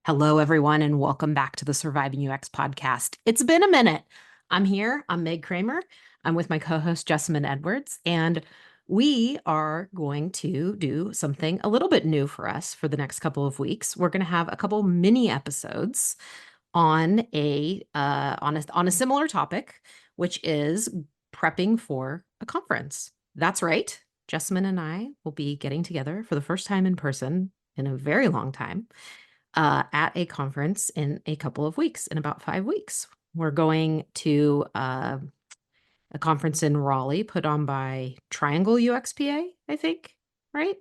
Hello, everyone, and welcome back to the Surviving UX podcast. It's been a minute. I'm here. I'm Meg Kramer. I'm with my co-host Jessamyn Edwards, and we are going to do something a little bit new for us for the next couple of weeks. We're going to have a couple mini episodes on a similar topic, which is prepping for a conference. That's right. Jessamyn and I will be getting together for the first time in person in a very long time at a conference in a couple of weeks, in about 5 weeks. We're going to a conference in Raleigh put on by Triangle UXPA, I think, right?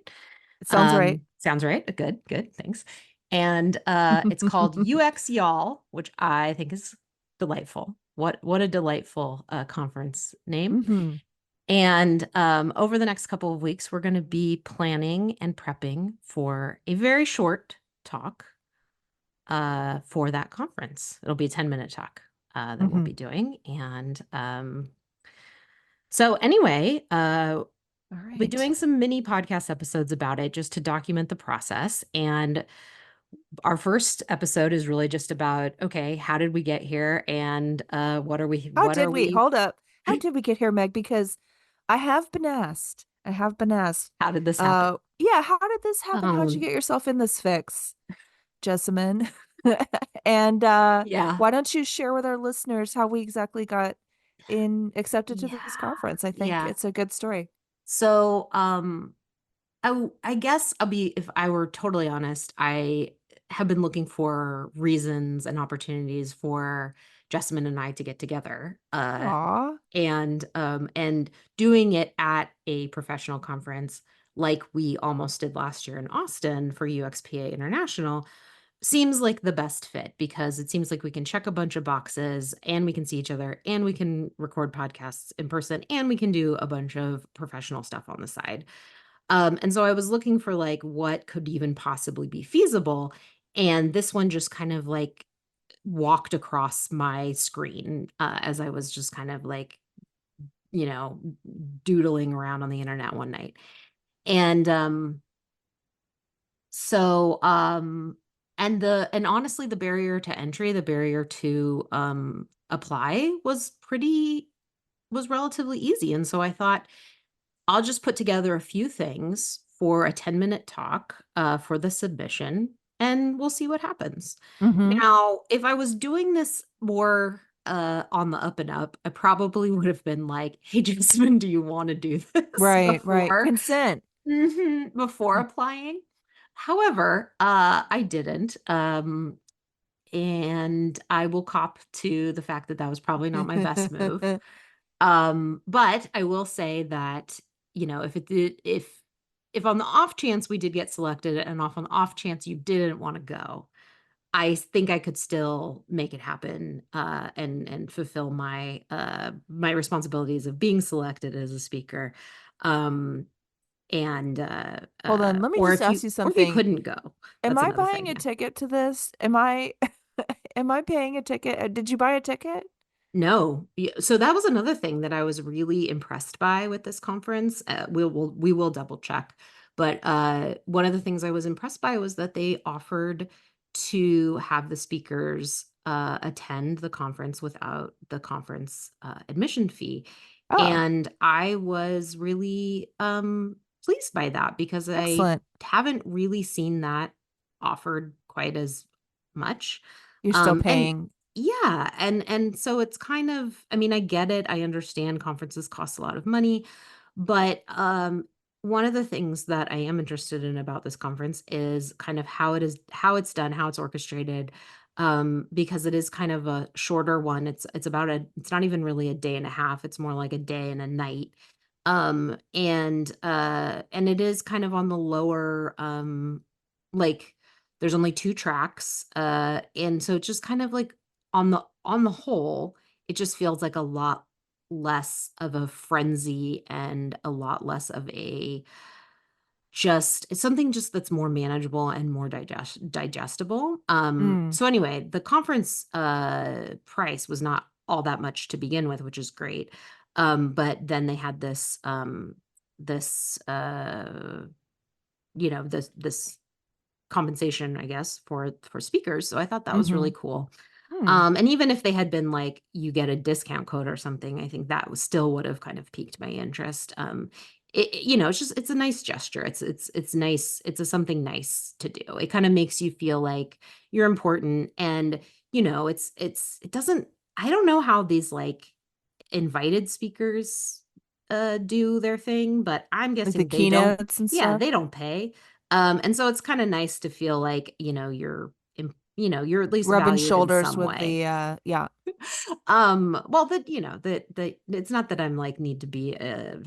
It sounds right. Sounds right. Good, good. Thanks. And it's called UX Y'all, which I think is delightful. What a delightful conference name. hmm And over the next couple of weeks, we're going to be planning and prepping for a very short talk for that conference. It'll be a 10-minute talk that we'll hmm be doing. And so anyway, All we'll be right. doing some mini podcast episodes about it just to document the process. And our first episode is really just about, okay, how did we get here? And How what did are we? we, Hold up. How did we get here, Meg? Because I have been asked. I have been asked. how did this happen? Yeah, how did this happen? How'd you Um, get yourself in this fix, Jessamyn? And yeah, why don't you share with our listeners how we exactly got in accepted to yeah, this conference? I think yeah. it's a good story. So, I guess if I were totally honest, I have been looking for reasons and opportunities for Jessamyn and I to get together. Aw. And doing it at a professional conference like we almost did last year in Austin for UXPA International seems like the best fit because it seems like we can check a bunch of boxes and we can see each other and we can record podcasts in person and we can do a bunch of professional stuff on the side. And so I was looking for like what could even possibly be feasible. And this one just kind of like walked across my screen as I was just kind of like, you know, doodling around on the internet one night. And so and honestly the barrier to entry, the barrier to apply was relatively easy. And so I thought I'll just put together a few things for a 10-minute talk for the submission, and we'll see what happens. hmm Now, if I was doing this more on the up and up, I probably would have been like, hey, Jasmine, do you want to do this Right, right. before Consent. before applying? However, I didn't. And I will cop to the fact that that was probably not my best move. But I will say that, if on the off chance we did get selected and off on the off chance you didn't want to go, I think I could still make it happen and fulfill my responsibilities of being selected as a speaker. Um, and Hold on, let me or just if ask you you or if you something. couldn't go, Am that's I another buying thing. a Yeah. ticket to this? Am I am I paying a ticket? Did you buy a ticket? No. So that was another thing that I was really impressed by with this conference. We will double check. But one of the things I was impressed by was that they offered to have the speakers attend the conference without the conference admission fee. Oh, And I was really pleased by that because I excellent. haven't really seen that offered quite as much. You're still And paying. yeah, and so it's kind of, I mean, I get it. I understand conferences cost a lot of money, but one of the things that I am interested in about this conference is kind of how it's done, how it's orchestrated, because it is kind of a shorter one. It's not even really a day and a half. It's more like a day and a night. And it is kind of on the lower like there's only two tracks and so it's just kind of like on the whole, it just feels like a lot less of a frenzy and a lot less of a just it's something just that's more manageable and more digestible. Mm. So anyway, the conference price was not all that much to begin with, which is great. But then they had this this compensation, I guess, for speakers. So I thought that was really Mm-hmm. cool. Hmm. And even if they had been like, you get a discount code or something, I think that was still would have kind of piqued my interest. It's just it's a nice gesture. It's nice. It's something nice to do. It kind of makes you feel like you're important, and it doesn't. I don't know how these like invited speakers do their thing, but I'm Like the guessing they don't. keynotes and Yeah, stuff. they don't pay. And so it's kind of nice to feel like, you're at least Rubbing valued in shoulders some with way. the yeah, Well, that it's not that I'm like need to be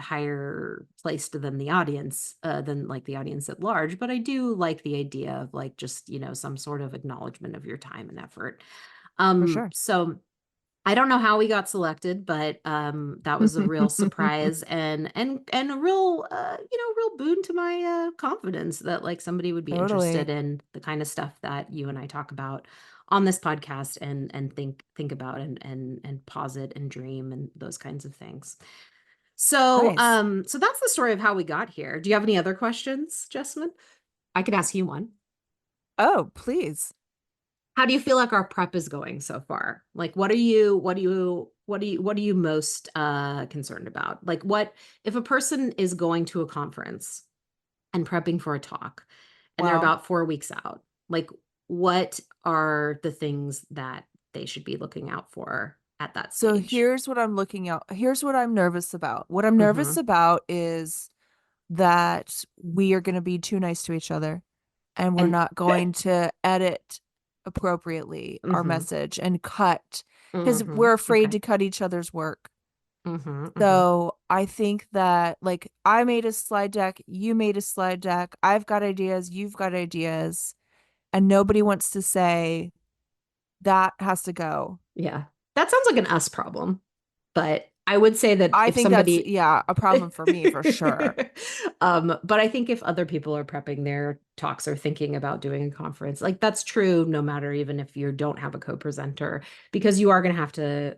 higher placed than the audience, than like the audience at large, but I do like the idea of like just, some sort of acknowledgement of your time and effort. for sure. So I don't know how we got selected, but that was a real surprise and a real real boon to my confidence that like somebody would be interested Totally. in the kind of stuff that you and I talk about on this podcast and think about and posit and dream and those kinds of things. Nice. So that's the story of how we got here. Do you have any other questions, Jessamyn? I could ask you one. Oh, please. How do you feel like our prep is going so far? Like what are you most concerned about? Like what if a person is going to a conference and prepping for a talk and they're Wow. about 4 weeks out? Like what are the things that they should be looking out for at that So stage? here's what I'm looking at. Here's what I'm nervous about. What I'm nervous Mm-hmm. about is that we are going to be too nice to each other and we're And not going to edit appropriately our mm-hmm. message and cut because Mm-hmm. we're afraid Okay. to cut each other's work. Mm-hmm. Mm-hmm. So I think that like I made a slide deck, you made a slide deck, I've got ideas, you've got ideas, and nobody wants to say that has to go. Yeah. That sounds like an us problem. But I would say that I if think that's, somebody, yeah, a problem for me for sure. but I think if other people are prepping their talks or thinking about doing a conference, like that's true, no matter even if you don't have a co-presenter, because you are going to have to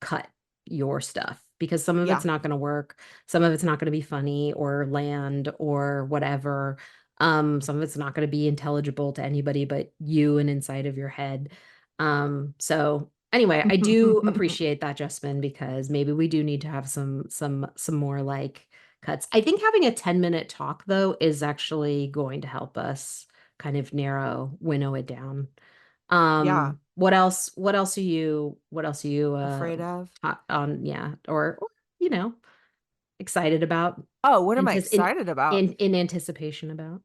cut your stuff because some of it's Yeah. not going to work, some of it's not going to be funny or land or whatever. Some of it's not going to be intelligible to anybody but you and inside of your head. So anyway, I do appreciate that, Justman, because maybe we do need to have some more like cuts. I think having a 10-minute talk though is actually going to help us kind of winnow it down. Yeah. What else are you Afraid of. hot on, yeah, or excited about, Oh, what am I antis excited about? in anticipation about?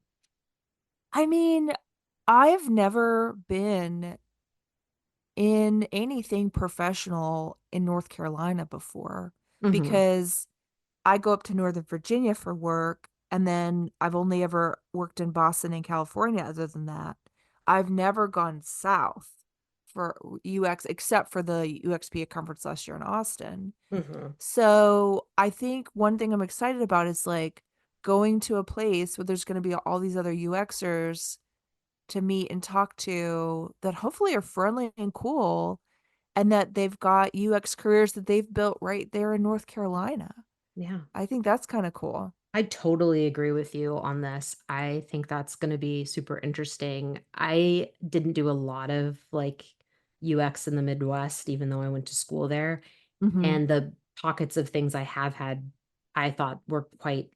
I mean, I've never been in anything professional in North Carolina before Mm-hmm. because I go up to Northern Virginia for work, and then I've only ever worked in Boston and California other than that. I've never gone south for UX except for the UXPA conference last year in Austin. Mm-hmm. So I think one thing I'm excited about is like going to a place where there's going to be all these other UXers to meet and talk to that hopefully are friendly and cool and that they've got UX careers that they've built right there in North Carolina. Yeah. I think that's kind of cool. I totally agree with you on this. I think that's going to be super interesting. I didn't do a lot of like UX in the Midwest, even though I went to school there. Hmm. And the pockets of things I have had, I thought were quite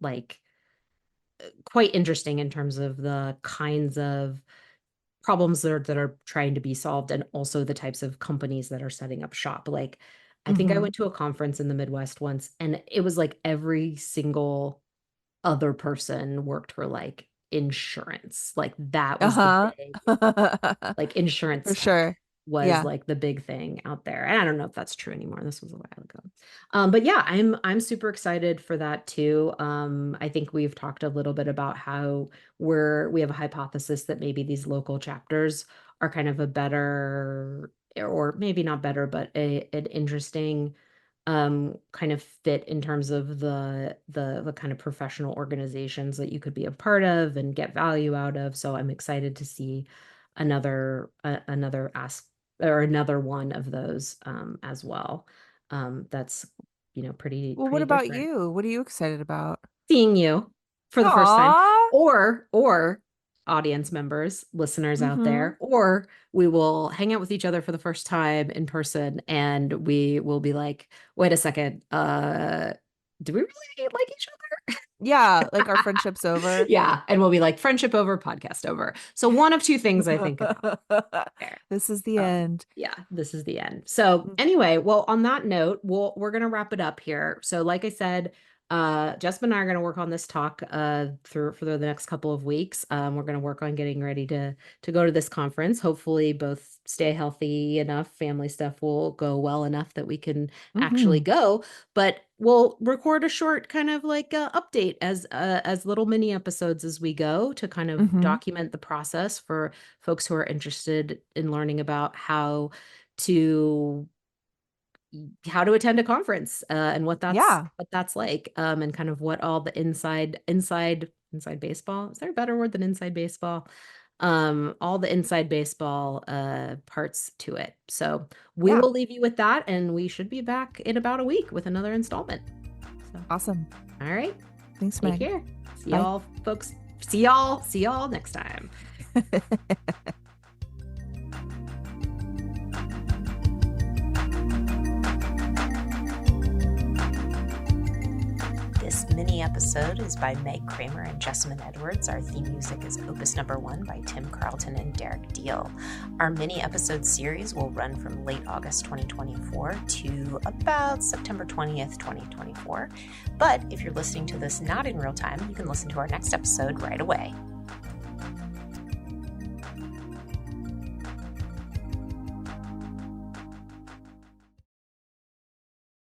interesting in terms of the kinds of problems that are trying to be solved and also the types of companies that are setting up shop. Like, I think I Hmm. went to a conference in the Midwest once, and it was like every single other person worked for like insurance. Like that was the Uh-huh. big, like insurance For tech sure. was Yeah. like the big thing out there. And I don't know if that's true anymore. This was a while ago. But yeah, I'm super excited for that too. I think we've talked a little bit about how we have a hypothesis that maybe these local chapters are kind of a better, or maybe not better, but an interesting kind of fit in terms of the kind of professional organizations that you could be a part of and get value out of. So I'm excited to see another ask or another one of those as well. That's pretty Well, what pretty about different. you? What are you excited about? Seeing you for the first time, Aw. or audience members, listeners out Mm-hmm. there, or we will hang out with each other for the first time in person and we will be like, wait a second, do we really like each Yeah, like our other? friendship's over. Yeah. And we'll be like, friendship over, podcast over. So one of two things I think could happen there. This is the end. Yeah, this is the end. So anyway, well, on that note, we're gonna wrap it up here. So like I said, Jessica and I are gonna work on this talk through for the next couple of weeks. We're gonna work on getting ready to go to this conference. Hopefully both stay healthy enough, family stuff will go well enough that we can actually Mm-hmm. go. But we'll record a short kind of like update as little mini episodes as we go to kind of Mm-hmm. document the process for folks who are interested in learning about to attend a conference and Yeah. what that's like and kind of what all the inside baseball, is there a better word than inside baseball, all the inside baseball parts to it. So we Yeah. will leave you with that, and we should be back in about a week with another installment. So Awesome. all right, Thanks, take Meg. care. See Bye. y'all folks. See y'all next time. This mini episode is by Meg Kramer and Jessamyn Edwards. Our theme music is Opus Number 1 by Tim Carlton and Derek Deal. Our mini episode series will run from late August 2024 to about September 20th, 2024. But if you're listening to this not in real time, you can listen to our next episode right away.